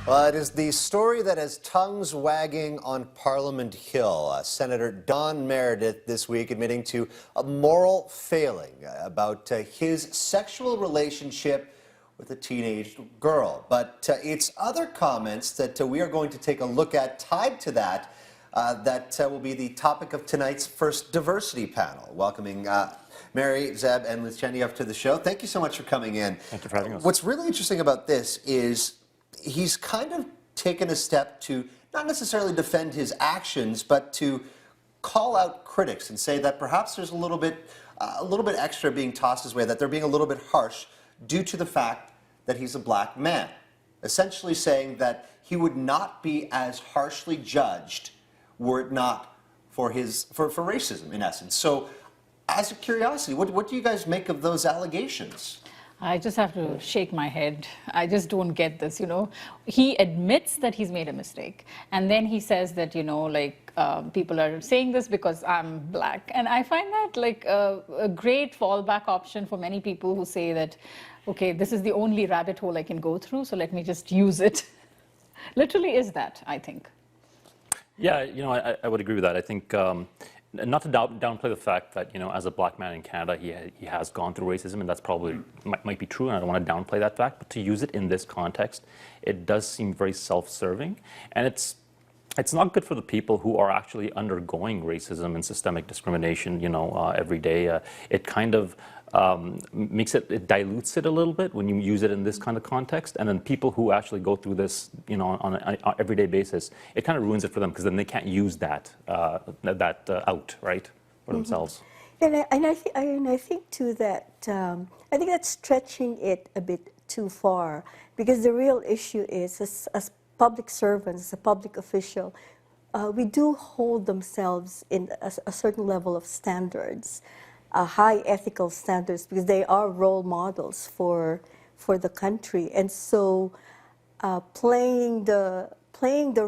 Well, it is the story that has tongues wagging on Parliament Hill. Senator Don Meredith this week admitting to a moral failing about his sexual relationship with a teenage girl. But it's other comments that we are going to take a look at tied to that that will be the topic of tonight's first diversity panel. Welcoming Mary, Zeb, and Lucenia to the show. Thank you so much for coming in. Thank you for having us. What's really interesting about this is he's kind of taken a step to not necessarily defend his actions, but to call out critics and say that perhaps there's a little bit extra being tossed his way, that they're being a little bit harsh due to the fact that he's a black man. Essentially saying that he would not be as harshly judged were it not for racism, in essence. So, as a curiosity, what do you guys make of those allegations? I just have to shake my head. I just don't get this, you know. He admits that he's made a mistake. And then he says that, you know, like, people are saying this because I'm black. And I find that like a great fallback option for many people who say that, okay, this is the only rabbit hole I can go through, so let me just use it. Literally is that, I think. Yeah, you know, I would agree with that. I think, not to downplay the fact that, you know, as a black man in Canada, he has gone through racism, and that's probably might be true, and I don't want to downplay that fact, but to use it in this context, it does seem very self-serving, and it's not good for the people who are actually undergoing racism and systemic discrimination, you know, every day. It kind of it dilutes it a little bit when you use it in this kind of context, and then people who actually go through this, you know, on an everyday basis, it kind of ruins it for them because then they can't use that out, right, for themselves. And I think too that I think that's stretching it a bit too far, because the real issue is as public servants, as a public official, we do hold themselves in a certain level of standards. High ethical standards, because they are role models for the country, and so playing the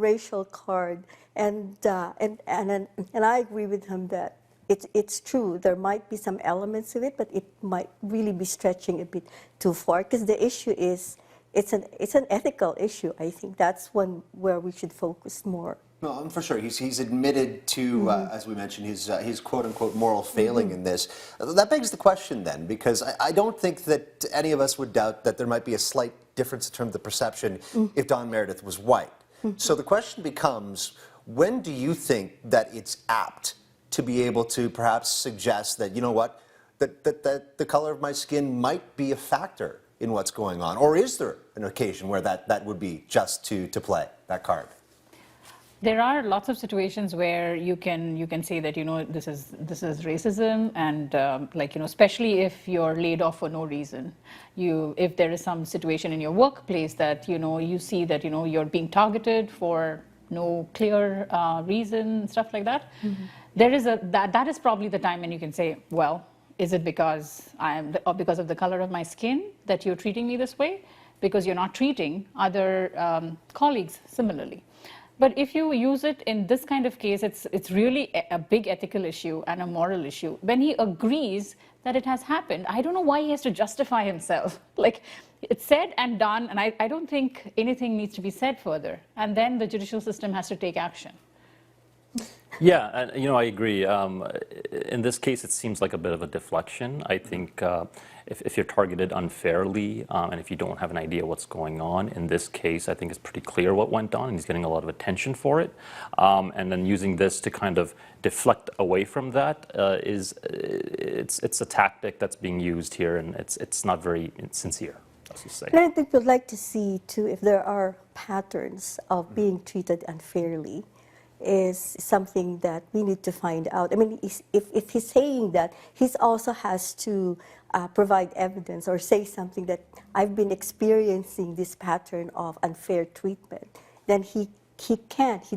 racial card, and I agree with him that it's true, there might be some elements of it, but it might really be stretching a bit too far, because the issue is it's an ethical issue. I think that's one where we should focus more. No, for sure. He's admitted to, as we mentioned, his quote-unquote moral failing in this. That begs the question then, because I don't think that any of us would doubt that there might be a slight difference in terms of the perception if Don Meredith was white. So the question becomes, when do you think that it's apt to be able to perhaps suggest that, you know what, that the color of my skin might be a factor in what's going on? Or is there an occasion where that would be just to play that card? There are lots of situations where you can say that, you know, this is racism, and like, you know, especially if you're laid off for no reason. If there is some situation in your workplace that, you know, you see that, you know, you're being targeted for no clear reason, stuff like that. There is that is probably the time when you can say, well, is it because because of the color of my skin that you're treating me this way? Because you're not treating other colleagues similarly. But if you use it in this kind of case, it's really a big ethical issue and a moral issue. When he agrees that it has happened, I don't know why he has to justify himself. Like, it's said and done, and I don't think anything needs to be said further. And then the judicial system has to take action. Yeah, and, you know, I agree. In this case, it seems like a bit of a deflection. I think if you're targeted unfairly, and if you don't have an idea what's going on, in this case, I think it's pretty clear what went on, and he's getting a lot of attention for it. And then using this to kind of deflect away from that it's a tactic that's being used here, and it's not very sincere, let's just say. And I think we'd like to see too if there are patterns of being treated unfairly. Is something that we need to find out. I mean, if he's saying that, he also has to provide evidence or say something that I've been experiencing this pattern of unfair treatment. Then he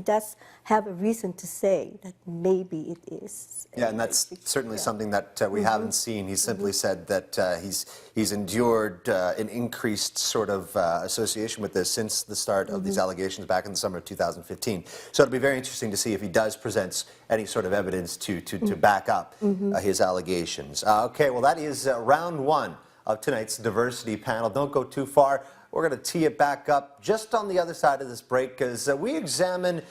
does have a reason to say that maybe it is. Yeah, and that's certainly something that we haven't seen. He simply said that he's endured an increased sort of association with this since the start of these allegations back in the summer of 2015. So it'll be very interesting to see if he does present any sort of evidence to back up his allegations. Okay, well, that is round one of tonight's diversity panel. Don't go too far. We're going to tee it back up just on the other side of this break because we examine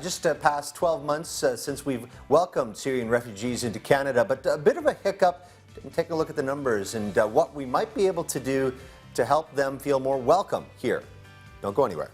just past 12 months since we've welcomed Syrian refugees into Canada, but a bit of a hiccup. Take a look at the numbers and what we might be able to do to help them feel more welcome here. Don't go anywhere.